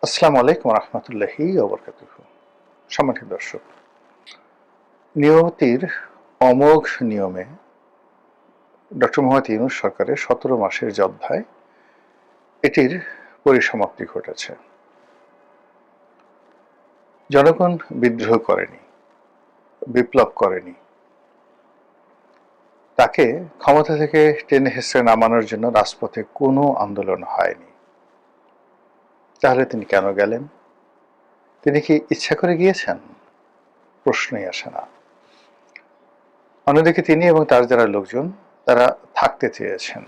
আসসালামু আলাইকুম রহমতুল্লাহি ওবরকাতুহু। সম্মানিত দর্শক, নিয়তির অমোঘ নিয়মে ডক্টর মোহাম্মদ ইউনূস সরকারের ১৭ মাসের যে অধ্যায়, এটির পরিসমাপ্তি ঘটেছে। জনগণ বিদ্রোহ করেনি, বিপ্লব করেনি, তাকে ক্ষমতা থেকে টেনে হেসড়ে নামানোর জন্য রাজপথে কোনো আন্দোলন হয়নি। তাহলে তিনি কেন গেলেন? তিনি কি ইচ্ছা করে গিয়েছেন? প্রশ্নই আসে না। অন্যদিকে তিনি এবং তার যারা লোকজন, তারা থাকতে চেয়েছেন।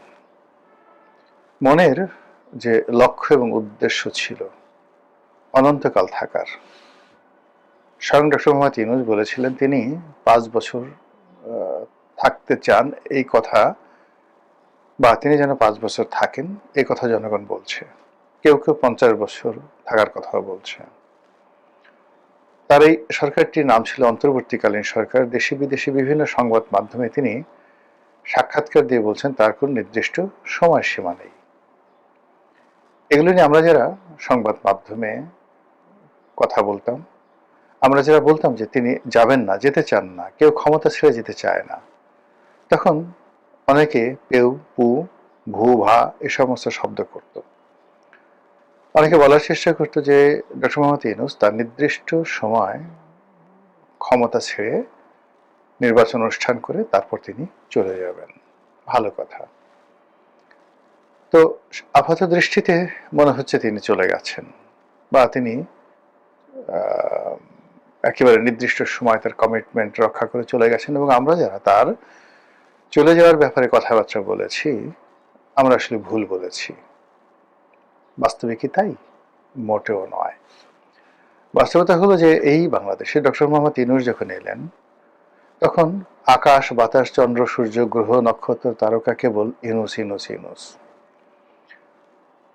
মনের যে লক্ষ্য এবং উদ্দেশ্য ছিল অনন্তকাল থাকার, স্বয়ং ডক্টর মোহাম্মদ ইউনূস বলেছিলেন তিনি ৫ বছর থাকতে চান, এই কথা, বা তিনি যেন ৫ বছর থাকেন এই কথা জনগণ বলছে। কেউ কেউ ৫০ বছর থাকার কথাও বলছে। তার এই সরকারটির নাম ছিল অন্তর্বর্তীকালীন সরকার। দেশি বিদেশি বিভিন্ন সংবাদ মাধ্যমে তিনি সাক্ষাৎকার দিয়ে বলছেন তার কোন নির্দিষ্ট সময়সীমা নেই। এগুলো নিয়ে আমরা যারা সংবাদ মাধ্যমে কথা বলতাম, আমরা যারা বলতাম যে তিনি যাবেন না, যেতে চান না, কেউ ক্ষমতা ছেড়ে যেতে চায় না, তখন অনেকে পেউ, পু, ভু, ভা এ সমস্ত শব্দ করত। অনেকে বলার চেষ্টা করতো যে ডক্টর মোহাম্মদ ইউনূস তার নির্দিষ্ট সময় ক্ষমতা ছেড়ে নির্বাচন অনুষ্ঠান করে তারপর তিনি চলে যাবেন। ভালো কথা। তো আপাত দৃষ্টিতে মনে হচ্ছে তিনি চলে গেছেন, বা তিনি একেবারে নির্দিষ্ট সময় তার কমিটমেন্ট রক্ষা করে চলে গেছেন, এবং আমরা যারা তার চলে যাওয়ার ব্যাপারে কথাবার্তা বলেছি, আমরা আসলে ভুল বলেছি। বাস্তবে কি তাই? মোটেও নয়। বাস্তবতা হলো যে এই বাংলাদেশে ডক্টর মোহাম্মদ ইউনূস যখন এলেন, তখন আকাশ, বাতাস, চন্দ্র, সূর্য, গ্রহ, নক্ষত্র, তারকা কেবল ইউনূস, ইউনূস, ইউনূস।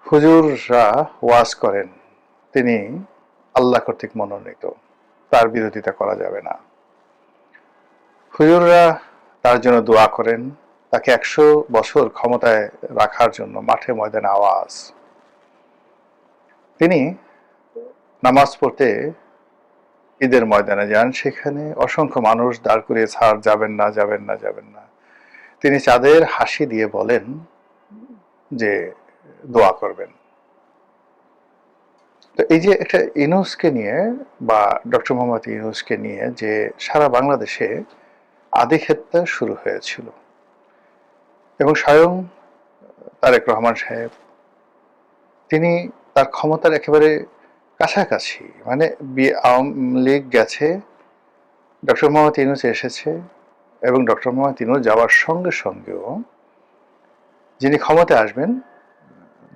হুজুররা ওয়াজ করেন তিনি আল্লাহ কর্তৃক মনোনীত, তার বিরোধিতা করা যাবে না। হুজুররা তার জন্য দোয়া করেন, তাকে ১০০ বছর ক্ষমতায় রাখার জন্য মাঠে ময়দানে আওয়াজ। তিনি নামাজ পড়তে ঈদের ময়দানে যান, সেখানে অসংখ্য মানুষ দাঁড় করিয়ে স্যার যাবেন না, যাবেন না, যাবেন না। তিনি চাঁদের হাসি দিয়ে বলেন যে দোয়া করবেন। তো এই যে একটা ইউনূসকে নিয়ে, বা ডক্টর মোহাম্মদ ইউনূসকে নিয়ে যে সারা বাংলাদেশে আধিক্ষেত্তা শুরু হয়েছিল, এবং স্বয়ং তারেক রহমান সাহেব তিনি তার ক্ষমতার একেবারে কাছাকাছি, মানে আওয়ামী লীগ গেছে, ডক্টর মোহাম্মদ ইউনূস এসেছে, এবং ডক্টর মোহাম্মদ ইউনূস যাওয়ার সঙ্গে সঙ্গেও যিনি ক্ষমতায় আসবেন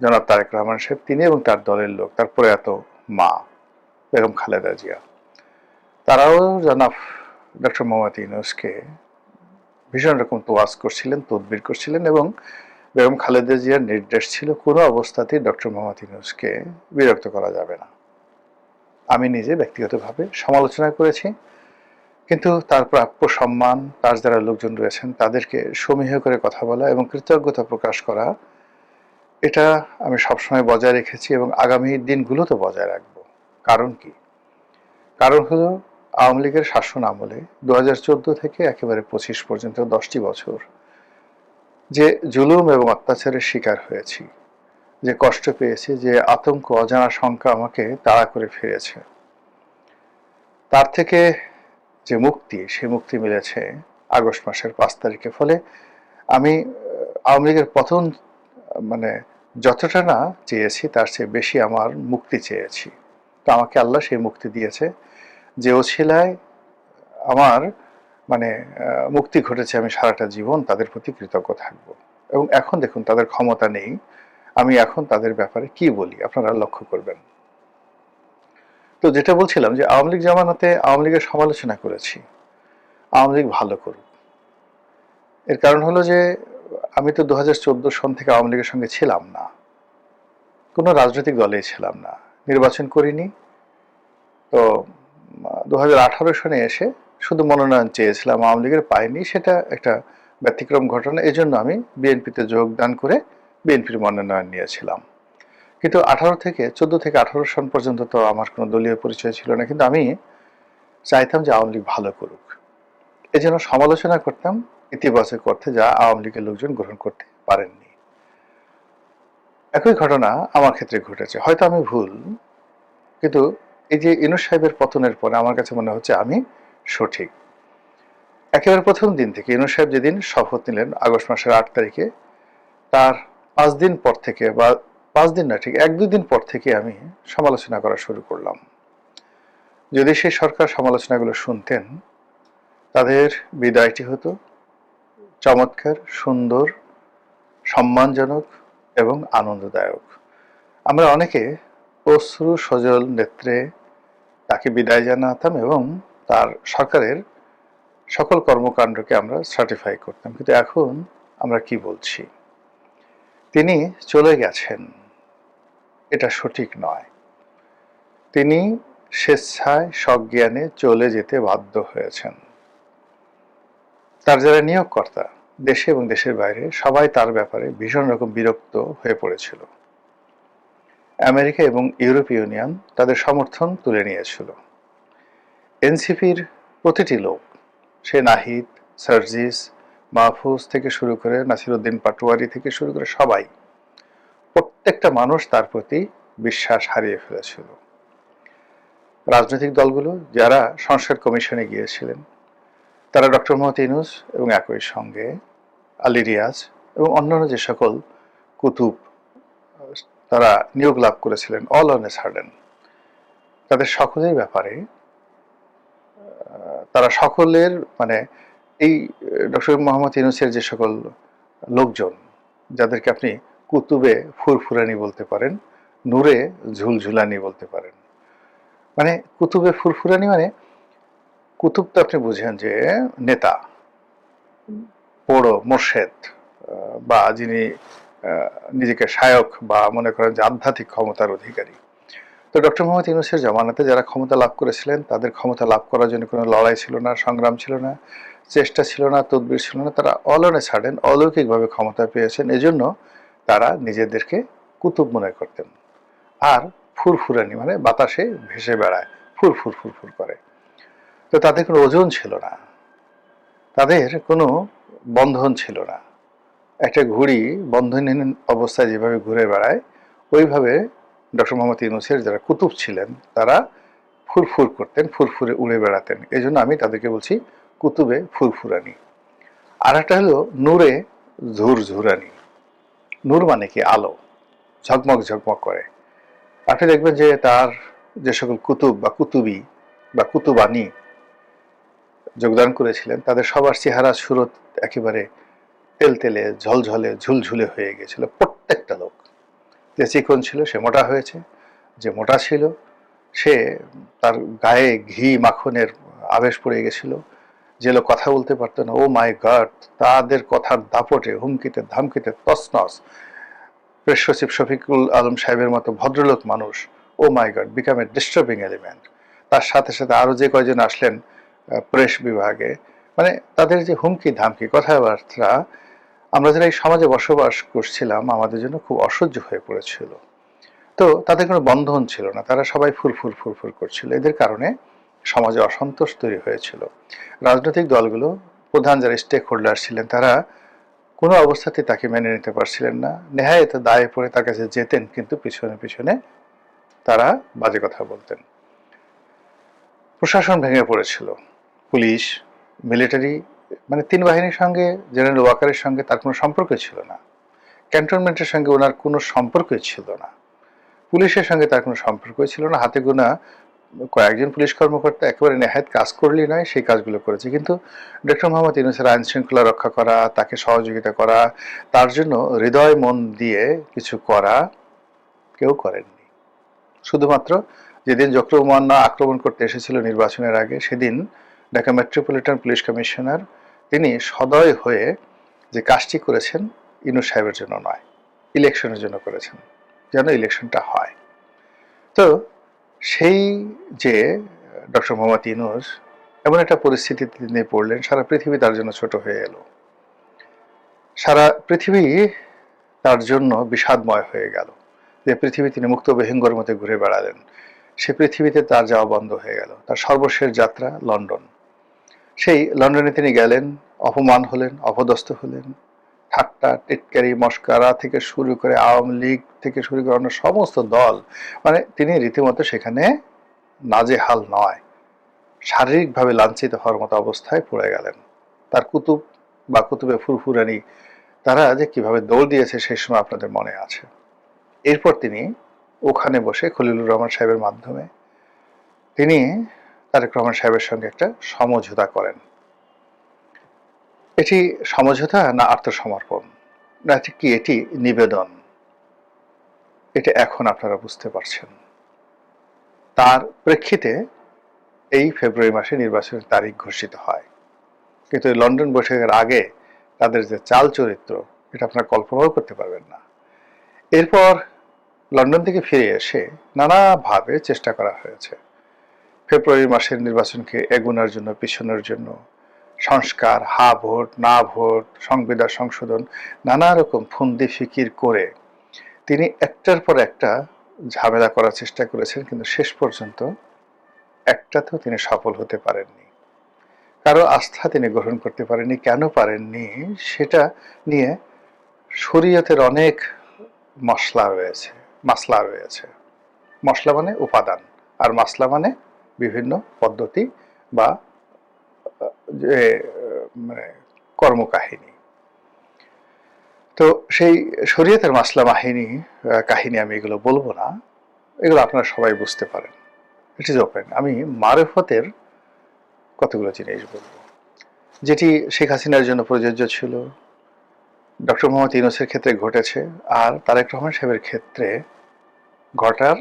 জনাব তারেক রহমান সাহেব, তিনি এবং তার দলের লোক, তার প্রয়াত মা বেগম খালেদা জিয়া, তারাও জনাব ডক্টর মোহাম্মদ ইউনূসকে ভীষণ রকম তোয়াজ করছিলেন, তদবির করছিলেন, এবং বেগম খালেদা জিয়ার নির্দেশ ছিল কোনো অবস্থাতেই ডক্টর মোহাম্মদ ইউনূসকে বিরক্ত করা যাবে না। আমি নিজে ব্যক্তিগতভাবে সমালোচনা করেছি, কিন্তু তার প্রাপ্য সম্মান, তার যারা লোকজন রয়েছেন তাদেরকে সমীহ করে কথা বলা এবং কৃতজ্ঞতা প্রকাশ করা, এটা আমি সবসময় বজায় রেখেছি এবং আগামী দিনগুলোতে বজায় রাখবো। কারণ কি? কারণ হলো আওয়ামী লীগের শাসন আমলে ২০১৪ থেকে একেবারে ২৫ পর্যন্ত ১০টি বছর যে জুলুম এবং অত্যাচারের শিকার হয়েছি, যে কষ্ট পেয়েছি, যে আতঙ্ক, অজানা শঙ্কা আমাকে তাড়া করে ফিরেছে, তার থেকে যে মুক্তি, সে মুক্তি মিলেছে আগস্ট মাসের ৫ তারিখে। ফলে আমি আওয়ামী লীগের পতন, মানে যতটা না চেয়েছি তার চেয়ে বেশি আমার মুক্তি চেয়েছি। তো আমাকে আল্লাহ সেই মুক্তি দিয়েছে, যে ওছিলায় আমার মানে মুক্তি ঘটেছে। আমি সারাটা জীবন তাদের প্রতি কৃতজ্ঞ থাকব। এবং এখন দেখুন তাদের ক্ষমতা নেই, আমি এখন তাদের ব্যাপারে কি বলি আপনারা লক্ষ্য করবেন। তো যেটা বলছিলাম যে আওয়ামী লীগ জামানাতে আওয়ামী লীগের সমালোচনা করেছি, আওয়ামী লীগ ভালো করুক। এর কারণ হলো যে আমি তো ২০১৪ সন থেকে আওয়ামী লীগের সঙ্গে ছিলাম না, কোনো রাজনৈতিক দলেই ছিলাম না, নির্বাচন করিনি। তো ২০১৮ সনে এসে শুধু মনোনয়ন চেয়েছিলাম, আওয়ামী লীগের পাইনি, সেটা একটা ব্যতিক্রম ঘটনা। এজন্য আমি বিএনপিতে যোগদান করে বিএনপির মনোনয়ন নিয়েছিলাম। কিন্তু 14 থেকে 18 সন পর্যন্ত তো আমার কোনো দলীয় পরিচয় ছিল না, কিন্তু আমি চাইতাম যে আওয়ামী লীগ ভালো করুক। এই জন্য সমালোচনা করতাম ইতিবাচক অর্থে, যা আওয়ামী লীগের লোকজন গ্রহণ করতে পারেননি। একই ঘটনা আমার ক্ষেত্রে ঘটেছে, হয়তো আমি ভুল, কিন্তু এই যে ইউনূস সাহেবের পতনের পরে আমার কাছে মনে হচ্ছে আমি সঠিক। একেবারে প্রথম দিন থেকে ইউনূস সাহেব যেদিন শপথ নিলেন আগস্ট মাসের 8 তারিখে, তার 5 দিন পর থেকে, বা 5 দিন না, ঠিক 1-2 দিন পর থেকে আমি সমালোচনা করা শুরু করলাম। যদি সেই সরকার সমালোচনাগুলো শুনতেন, তাদের বিদায়টি হতো চমৎকার, সুন্দর, সম্মানজনক এবং আনন্দদায়ক। আমরা অনেকে অশ্রু সজল নেত্রে তাকে বিদায় জানাতাম এবং তার সরকারের সকল কর্মকাণ্ডকে আমরা সার্টিফাই করতাম। কিন্তু এখন আমরা কি বলছি? তিনি চলে গেছেন, এটা সঠিক নয়। তিনি স্বেচ্ছায় সজ্ঞানে চলে যেতে বাধ্য হয়েছেন। তার যারা নিয়োগকর্তা, দেশে এবং দেশের বাইরে, সবাই তার ব্যাপারে ভীষণ রকম বিরক্ত হয়ে পড়েছিল। আমেরিকা এবং ইউরোপীয় ইউনিয়ন তাদের সমর্থন তুলে নিয়েছিল। এনসিপির প্রতিটি লোক, সে নাহিদ, সার্জিস, মাহফুজ থেকে শুরু করে নাসিরউদ্দিন পাটোয়ারি থেকে শুরু করে সবাই, প্রত্যেকটা মানুষ তার প্রতি বিশ্বাস হারিয়ে ফেলেছিল। রাজনৈতিক দলগুলো যারা সংস্কার কমিশনে গিয়েছিলেন, তারা ডক্টর মোহাম্মদ ইউনূস এবং একই সঙ্গে আলী রিয়াজ এবং অন্যান্য যে সকল কুতুব তারা নিয়োগ লাভ করেছিলেন, অল অন এ সাডেন, তাদের সকলের ব্যাপারে তারা সকলের মানে এই ডক্টর মোহাম্মদ ইউনূসের যে সকল লোকজন, যাদেরকে আপনি কুতুবে ফুরফুরানি বলতে পারেন, নূরে ঝুলঝুলানি বলতে পারেন, মানে কুতুবে ফুরফুরানি মানে কুতুব তো আপনি বুঝেন যে নেতা, বড় মোর্শেদ, বা যিনি নিজেকে শায়ক বা মনে করেন যে আধ্যাত্মিক ক্ষমতার অধিকারী। তো ডক্টর মোহাম্মদ ইউনূসের জামানাতে যারা ক্ষমতা লাভ করেছিলেন, তাদের ক্ষমতা লাভ করার জন্য কোনো লড়াই ছিল না, সংগ্রাম ছিল না, চেষ্টা ছিল না, তদবির ছিল না। তারা অল অন এ সাডেন অলৌকিকভাবে ক্ষমতা পেয়েছেন, এজন্য তারা নিজেদেরকে কুতুব মনে করতেন। আর ফুরফুরানি মানে বাতাসে ভেসে বেড়ায়, ফুরফুর ফুরফুর করে। তো তাদের কোনো ওজন ছিল না, তাদের কোনো বন্ধন ছিল না। একটা ঘুড়ি বন্ধনহীন অবস্থায় যেভাবে ঘুরে বেড়ায়, ওইভাবে ডক্টর মোহাম্মদ ইউনূসের যারা কুতুব ছিলেন, তারা ফুরফুর করতেন, ফুরফুরে উড়ে বেড়াতেন। এই জন্য আমি তাদেরকে বলছি কুতুবে ফুরফুরানি। আর একটা হলো নূরে ঝুরঝুরানি। নূর মানে কি? আলো, ঝকমক ঝকমক করে। আপনি দেখবেন যে তার যে সকল কুতুব বা কুতুবি বা কুতুবানি যোগদান করেছিলেন, তাদের সবার চেহারা সুরত একেবারে তেলতেলে, ঝলঝলে, ঝুলঝুলে হয়ে গেছিল। প্রত্যেকটা লোক, যে চিকন ছিল সে মোটা হয়েছে, যে মোটা ছিল সে তার গায়ে ঘি মাখনের আবেশ পড়ে গেছিল, যে লোক কথা বলতে পারতো না, ও মাই গড, তাদের কথার দাপটে, হুমকিতে ধামকিতে তছনছ। প্রেস সচিব শফিকুল আলম সাহেবের মতো ভদ্রলোক মানুষ, oh my god, become a disturbing element. তার সাথে সাথে আরো যে কয়জন আসলেন প্রেস বিভাগে, মানে তাদের যে হুমকি ধামকি কথাবার্তা, আমরা যারা এই সমাজে বসবাস করছিলাম আমাদের জন্য খুব অসহ্য হয়ে পড়েছিল। তো তাদের কোনো বন্ধন ছিল না, তারা সবাই ফুরফুর ফুরফুর করছিল। এদের কারণে সমাজে অসন্তোষ তৈরি হয়েছিল। রাজনৈতিক দলগুলো, প্রধান যারা স্টেক হোল্ডার ছিলেন, তারা কোনো অবস্থাতে তাকে মেনে নিতে পারছিলেন না। নেহায়েত দায়ে পড়ে তার কাছে যেতেন, কিন্তু পিছনে পিছনে তারা বাজে কথা বলতেন। প্রশাসন ভেঙে পড়েছিল। পুলিশ, মিলিটারি, মানে 3 বাহিনীর সঙ্গে জেনারেল ওয়াকারের সঙ্গে তার কোনো সম্পর্ক ছিল না। ক্যান্টনমেন্টের সঙ্গে ওনার কোনো সম্পর্কই ছিল না। পুলিশের সঙ্গে তার কোনো সম্পর্কই ছিল না। হাতে গোনা কয়েকজন পুলিশ কর্মকর্তা একেবারে নেহায়েত কাজ করলেই নয়, সেই কাজগুলো করেছে। কিন্তু ডক্টর মোহাম্মদ ইউনূসের আইন শৃঙ্খলা রক্ষা করা, তাকে সহযোগিতা করা, তার জন্য হৃদয় মন দিয়ে কিছু করা কেউ করেননি। শুধুমাত্র যেদিন জকরুমান্না আক্রমণ করতে এসেছিল নির্বাচনের আগে, সেদিন ঢাকা মেট্রোপলিটন পুলিশ কমিশনার তিনি সদয় হয়ে যে কাজটি করেছেন, ইউনূস সাহেবের জন্য নয়, ইলেকশনের জন্য করেছেন, যেন ইলেকশনটা হয়। তো সেই যে ডক্টর মোহাম্মদ ইউনূস এমন একটা পরিস্থিতিতে তিনি পড়লেন, সারা পৃথিবী তার জন্য ছোট হয়ে এলো, সারা পৃথিবী তার জন্য বিষাদময় হয়ে গেল। যে পৃথিবী তিনি মুক্ত বিহঙ্গের মধ্যে ঘুরে বেড়ালেন, সে পৃথিবীতে তার যাওয়া বন্ধ হয়ে গেল। তার সর্বশেষ যাত্রা লন্ডন। সেই লন্ডনে তিনি গেলেন, অপমান হলেন, অপদস্থ হলেন, ঠাট্টা টিটকারি মস্কারা থেকে শুরু করে আওয়ামী লীগ থেকে শুরু করে অন্য সমস্ত দল, মানে তিনি রীতিমতো সেখানে নাজেহাল নয়, শারীরিকভাবে লাঞ্ছিত হওয়ার মতো অবস্থায় পড়ে গেলেন। তার কুতুব বা কুতুবে ফুরফুরানি তারা যে কিভাবে দৌড় দিয়েছে সেই সময় আপনাদের মনে আছে। এরপর তিনি ওখানে বসে খলিলুর রহমান সাহেবের মাধ্যমে তিনি তারেক রহমান সাহেবের সঙ্গে একটা সমঝোতা করেন। এটি সমঝোতা না আত্মসমর্পণ, না এটি কি, এটি নিবেদন, এটা এখন আপনারা বুঝতে পারছেন। তার প্রেক্ষিতে এই ফেব্রুয়ারি মাসে নির্বাচনের তারিখ ঘোষিত হয়। কিন্তু লন্ডন বৈঠকের আগে তাদের যে চাল চরিত্র, এটা আপনারা কল্পনাও করতে পারবেন না। এরপর লন্ডন থেকে ফিরে এসে নানাভাবে চেষ্টা করা হয়েছে ফেব্রুয়ারি মাসের নির্বাচনকে এগোনোর জন্য, পিছনের জন্য, সংস্কার, হা ভোট না ভোট, সংবিধান সংশোধন, নানা রকম ফন্দি ফিকির করে তিনি একটার পর একটা ঝামেলা করার চেষ্টা করেছেন, কিন্তু শেষ পর্যন্ত একটাতেও তিনি সফল হতে পারেননি। কারো আস্থা তিনি গ্রহণ করতে পারেননি। কেন পারেননি সেটা নিয়ে শরীয়তের অনেক মাসলা রয়েছে। মশলা মানে উপাদান, আর মাসলা মানে বিভিন্ন পদ্ধতি বা যে মানে কর্মকাহিনী। তো সেই শরীয়তের মাসলা কাহিনী আমি এগুলো বলবো না, এগুলো আপনারা সবাই বুঝতে পারেন। It is open. আমি মারেফতের কতগুলো জিনিস বলবো, যেটি শেখ হাসিনার জন্য প্রযোজ্য ছিল, ডক্টর মোহাম্মদ ইউনূসের ক্ষেত্রে ঘটেছে, আর তারেক রহমান সাহেবের ক্ষেত্রে ঘটার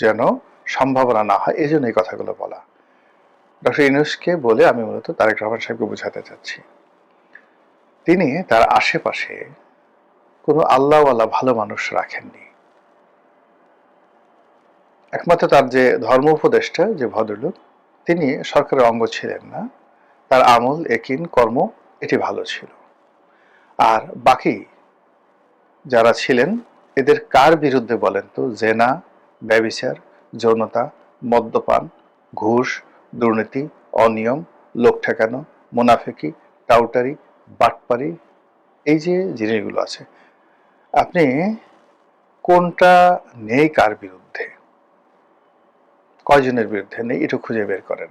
যেন সম্ভাবনা না হয়, এই জন্য এই কথাগুলো বলা। ডক্টর ইউনূসকে বলে আমি মূলত তারেক রহমান সাহেবকে বোঝাতে চাচ্ছি, তিনি তার আশেপাশে কোনো আল্লাহওয়ালা ভালো মানুষ রাখেননি। একমাত্র তার যে ধর্ম উপদেষ্টা, যে ভদ্রলোক, তিনি সরকারের অঙ্গ ছিলেন না, তার আমল একিন কর্ম এটি ভালো ছিল। আর বাকি যারা ছিলেন এদের কার বিরুদ্ধে বলেন তো? জেনা, ব্যভিচার, যৌনতা, মদ্যপান, ঘুষ, দুর্নীতি, অনিয়ম, লোক ঠেকানো, মুনাফিকি, টাউটারি, বাটপারি, এই যে জিনিসগুলো আছে, আপনি কোনটা নেই কার বিরুদ্ধে, কয়জনের বিরুদ্ধে নেই, একটু খুঁজে বের করেন।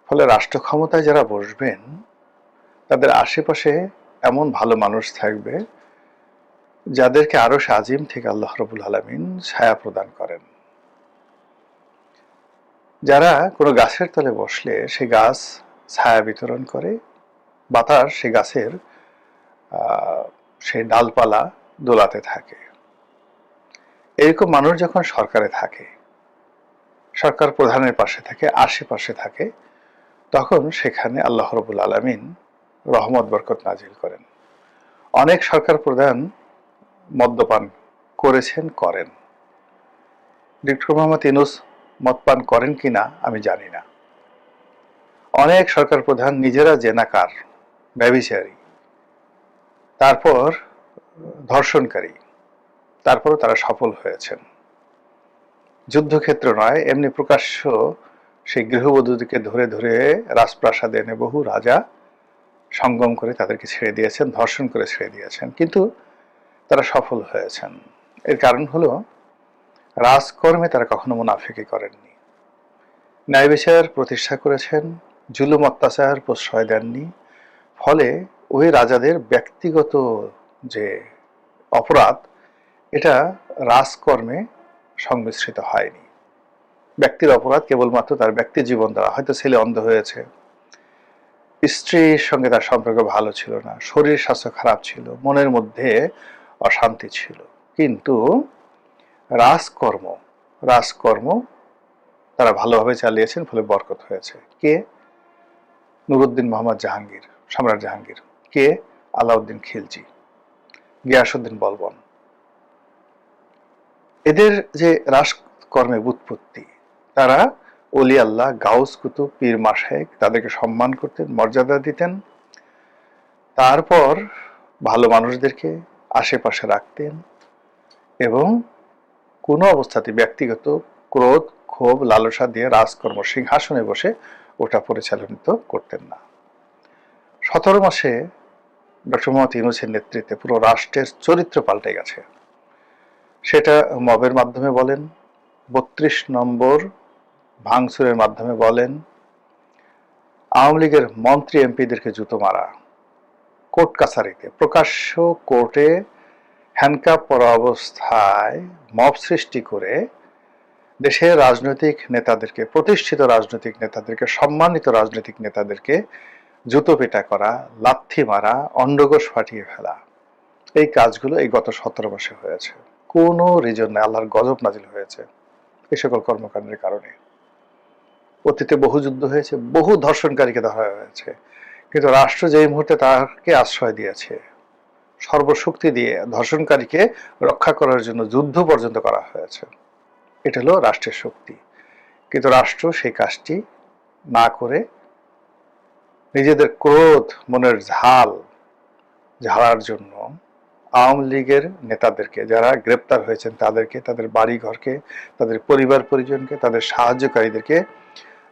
ফলে রাষ্ট্র ক্ষমতায় যারা বসবেন তাদের আশেপাশে এমন ভালো মানুষ থাকবে যাদেরকে আরো আজিম থেকে আল্লাহ রাব্বুল আলামিন ছায়া প্রদান করেন। যারা কোনো গাছের তলে বসলে সেই গাছ ছায়া বিতরণ করে, বাতাস সেই গাছের সেই ডালপালা দোলাতে থাকে। এরকম মানুষ যখন সরকারে থাকে, সরকার প্রধানের পাশে থাকে, আশেপাশে থাকে, তখন সেখানে আল্লাহ রাব্বুল আলামিন রহমত বরকত নাজিল করেন। অনেক সরকার প্রধান মদ্যপান করেছেন, করেন। ডক্টর মোহাম্মদ ইউনূস মদপান করেন কিনা আমি জানি না। অনেক সরকার প্রধান নিজেরা জেনাকার, ব্যভিচারী, তারপর ধর্ষণকারী, তারপরও তারা সফল হয়েছেন। যুদ্ধক্ষেত্র নয়, এমনি প্রকাশ্য সেই গৃহবধূদেরকে ধরে ধরে রাজপ্রাসাদে এনে বহু রাজা সঙ্গম করে তাদেরকে ছেড়ে দিয়েছেন, ধর্ষণ করে ছেড়ে দিয়েছেন, কিন্তু তারা সফল হয়েছেন। এর কারণ হলো রাজকর্মে তারা কখনো মুনাফিকি করেননি, ন্যায় বিচার প্রতিষ্ঠা করেছেন, জুলুম অত্যাচার প্রশ্রয় দেননি। ফলে ওই রাজাদের ব্যক্তিগত যে অপরাধ, এটা রাজকর্মে সংমিশ্রিত হয়নি। ব্যক্তির অপরাধ কেবলমাত্র তার ব্যক্তি জীবন দ্বারা, হয়তো ছেলে অন্ধ হয়েছে, স্ত্রীর সঙ্গে তার সম্পর্ক ভালো ছিল না, শরীর স্বাস্থ্য খারাপ ছিল, মনের মধ্যে অশান্তি ছিল, কিন্তু রাজকর্ম তারা ভালোভাবে চালিয়েছেন, ফলে বরকত হয়েছে। কে? নুরুদ্দিন মোহাম্মদ জাহাঙ্গীর, সম্রাট জাহাঙ্গীর। কে? আলাউদ্দিন খিলজি, গিয়াসউদ্দিন বলবন। এদের যে রাজকর্মে ব্যুৎপত্তি, তারা ওলি আল্লাহ, গাউস কুতুব, পীর মাশায়েখ, তাদেরকে সম্মান করতেন, মর্যাদা দিতেন, তারপর ভালো মানুষদেরকে আশেপাশে রাখতেন এবং কোনো অবস্থাতে ব্যক্তিগত ক্রোধ, ক্ষোভ, লালসা দিয়ে রাজকর্ম সিংহাসনে বসে ওটা পরিচালিত করতেন না। 17 মাসে ডক্টর মোহাম্মদ ইউনূসের নেতৃত্বে পুরো রাষ্ট্রের চরিত্র পাল্টে গেছে। সেটা মবের মাধ্যমে বলেন, 32 নম্বর ভাঙচুরের মাধ্যমে বলেন, আওয়ামী লীগের মন্ত্রী এমপিদেরকে জুতো মারা, কোর্ট কাছারিতে প্রকাশ্য কোর্টে হ্যান্ডকাপ পরা অবস্থায় মব সৃষ্টি করে দেশের রাজনৈতিক নেতাদেরকে, প্রতিষ্ঠিত রাজনৈতিক নেতাদেরকে, সম্মানিত রাজনৈতিক নেতাদেরকে জুতো পেটা করা, লাথি মারা, অন্ডকোষ ফাটিয়ে ফেলা, এই কাজগুলো এই গত 17 মাসে হয়েছে। কোনো রিজন নেই, আল্লাহর গজব নাজিল হয়েছে এই সকল কর্মকাণ্ডের কারণে। অতীতে বহু যুদ্ধ হয়েছে, বহু ধর্ষণকারীকে ধরা হয়েছে, কিন্তু রাষ্ট্র যেই মুহূর্তে তাকে আশ্রয় দিয়েছে, সর্বশক্তি দিয়ে ধর্ষণকারীকে রক্ষা করার জন্য যুদ্ধ পর্যন্ত করা হয়েছে। এটা হলো রাষ্ট্রের শক্তি। কিন্তু রাষ্ট্র সেই কাজটি না করে নিজেদের ক্রোধ, মনের ঝাড়ার জন্য আওয়ামী লীগের নেতাদেরকে, যারা গ্রেপ্তার হয়েছেন তাদেরকে, তাদের বাড়ি ঘরকে, তাদের পরিবার পরিজনকে, তাদের সাহায্যকারীদেরকে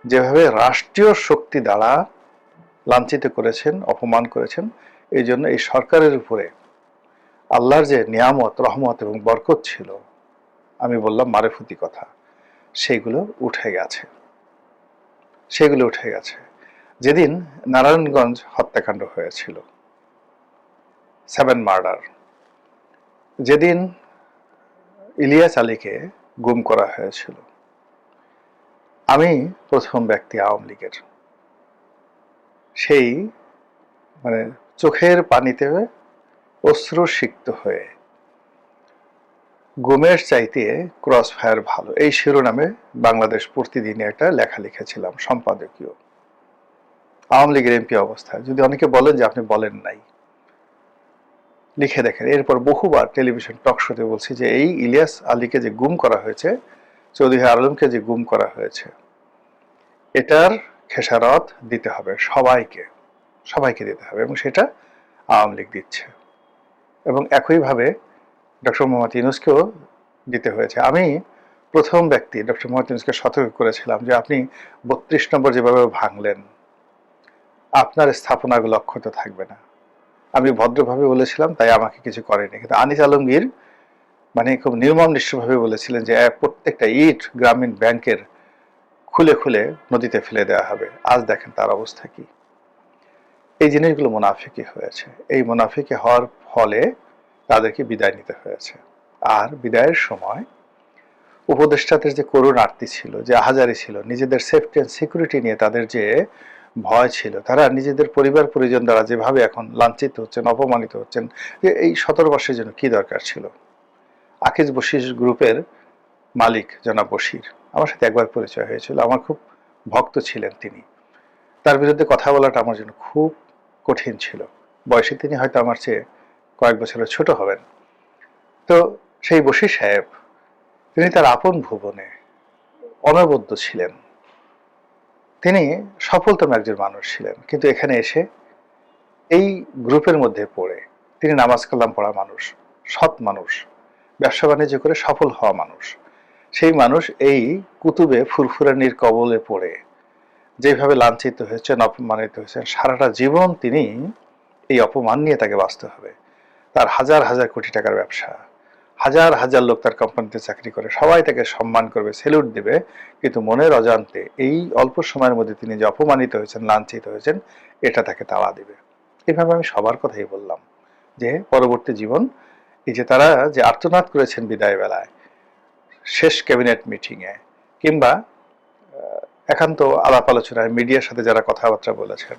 যেভাবে রাষ্ট্রীয় শক্তি দ্বারা লাঞ্ছিত করেছেন, অপমান করেছেন, এই জন্য এই সরকারের উপরে আল্লাহর যে নিয়ামত, রহমত এবং বরকত ছিল, আমি বললাম মারেফতি কথা, সেগুলো উঠে গেছে। যেদিন নারায়ণগঞ্জ হত্যাকাণ্ড হয়েছিল, 7 মার্ডার, যেদিন ইলিয়াস আলীকে গুম করা হয়েছিল, আমি প্রথম ব্যক্তি আওয়ামী লীগের সেই চোখের পানিতে অশ্রুসিক্ত হয়ে গুমের চাইতে ক্রস ফায়ার ভালো, এই শিরোনামে বাংলাদেশ প্রতিদিনে একটা লেখা লিখেছিলাম সম্পাদকীয়, আওয়ামী লীগের এমপি অবস্থায়। যদি অনেকে বলেন যে আপনি বলেন নাই, লিখে দেখেন। এরপর বহুবার টেলিভিশন টক শোতে বলছি যে এই ইলিয়াস আলীকে যে গুম করা হয়েছে, চৌধুরী আলমকে যে গুম করা হয়েছে, এটার খেসারত দিতে হবে সবাইকে দিতে হবে, এবং সেটা আওয়ামী লীগ দিচ্ছে, এবং একইভাবে ডক্টর মোহাম্মদ ইউনূসকেও দিতে হয়েছে। আমি প্রথম ব্যক্তি ডক্টর মোহাম্মদ ইউনূসকে সতর্ক করেছিলাম যে আপনি 32 নম্বর যেভাবে ভাঙলেন, আপনার স্থাপনাগুলো অক্ষত থাকবে না। আমি ভদ্রভাবে বলেছিলাম, তাই আমাকে কিছু করেনি। কিন্তু আনিস আলমগীর খুব নির্মম নিষ্ঠুরভাবে বলেছিলেন যে প্রত্যেকটা ইট গ্রামীণ ব্যাংকের খুলে খুলে নদীতে ফেলে দেওয়া হবে। আজ দেখেন তার অবস্থা কি। এই জিনিসগুলো মুনাফিকি হয়েছে। এই মুনাফিকি হওয়ার ফলে তাদেরকে বিদায় নিতে হয়েছে। আর বিদায়ের সময় উপদেষ্টাদের যে করুণ আরতি ছিল, যে আহাজারি ছিল, নিজেদের সেফটি অ্যান্ড সিকিউরিটি নিয়ে তাদের যে ভয় ছিল, তারা নিজেদের পরিবার পরিজন দ্বারা যেভাবে এখন লাঞ্ছিত হচ্ছেন, অপমানিত হচ্ছেন, যে এই 17 বর্ষের জন্য কি দরকার ছিল। আকিজ বশির গ্রুপের মালিক জনাব বশির, আমার সাথে একবার পরিচয় হয়েছিল, আমার খুব ভক্ত ছিলেন তিনি। তার বিরুদ্ধে কথা বলাটা আমার জন্য খুব কঠিন ছিল। বয়সে তিনি হয়তো আমার চেয়ে কয়েক বছরের ছোট হবেন। তো সেই বশির সাহেব, তিনি তার আপন ভুবনে অনবদ্য ছিলেন, তিনি সফলতম একজন মানুষ ছিলেন, কিন্তু এখানে এসে এই গ্রুপের মধ্যে পড়ে, তিনি নামাজ কালাম পড়া মানুষ, সৎ মানুষ, ব্যবসা বাণিজ্য করে সফল হওয়া মানুষ, সেই মানুষ এই কুতুবে ফুরফুরানির কবলে পড়ে যেভাবে লাঞ্ছিত হয়েছেন, অপমানিত হয়েছেন, সারাটা জীবন তিনি এই অপমান নিয়ে তাকে বাঁচতে হবে। তার হাজার হাজার কোটি টাকার ব্যবসা, হাজার হাজার লোক তার কোম্পানিতে চাকরি করে, সবাই তাকে সম্মান করবে, স্যালুট দেবে, কিন্তু মনের অজান্তে এই অল্প সময়ের মধ্যে তিনি যে অপমানিত হয়েছেন, লাঞ্ছিত হয়েছেন, এটা তাকে তাড়া দিবে। এভাবে আমি সবার কথাই বললাম যে পরবর্তী জীবন, এই যে তারা যে আর্তনাদ করেছেন বিদায় বেলায়, শেষ ক্যাবিনেট মিটিংয়ে, কিংবা একান্ত আলাপ আলোচনায় মিডিয়ার সাথে যারা কথাবার্তা বলেছেন,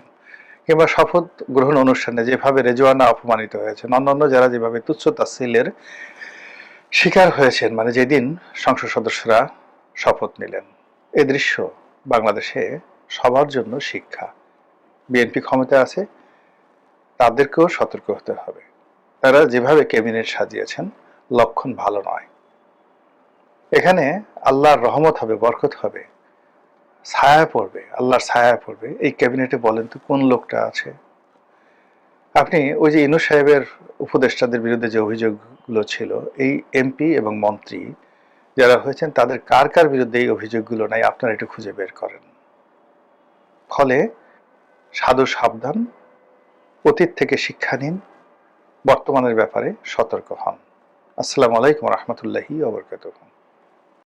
কিংবা শপথ গ্রহণ অনুষ্ঠানে যেভাবে রেজওয়ানা অপমানিত হয়েছেন, অন্যান্য যারা যেভাবে তুচ্ছ তাচ্ছিল্যের শিকার হয়েছেন, যেদিন সংসদ সদস্যরা শপথ নিলেন, এই দৃশ্য বাংলাদেশে সবার জন্য শিক্ষা। বিএনপি ক্ষমতা আছে, তাদেরকেও সতর্ক হতে হবে। তারা যেভাবে ক্যাবিনেট সাজিয়েছেন, লক্ষণ ভালো নয়। এখানে আল্লাহর রহমত হবে, বরকত হবে, ছায়া পড়বে, আল্লাহর ছায়া পড়বে। এই ক্যাবিনেটে বলেন তো কোন লোকটা আছে? আপনি ওই যে ইউনূস সাহেবের উপদেষ্টাদের বিরুদ্ধে যে অভিযোগগুলো ছিল, এই এমপি এবং মন্ত্রী যারা হয়েছেন তাদের কার কার বিরুদ্ধে এই অভিযোগগুলো নাই আপনারা একটু খুঁজে বের করেন। ফলে সাধু সাবধান, অতীত থেকে শিক্ষা নিন, বর্তমানের ব্যাপারে সতর্ক হন। আসসালামু আলাইকুম রহমতুল্লাহি ওয়া বারাকাতুহু।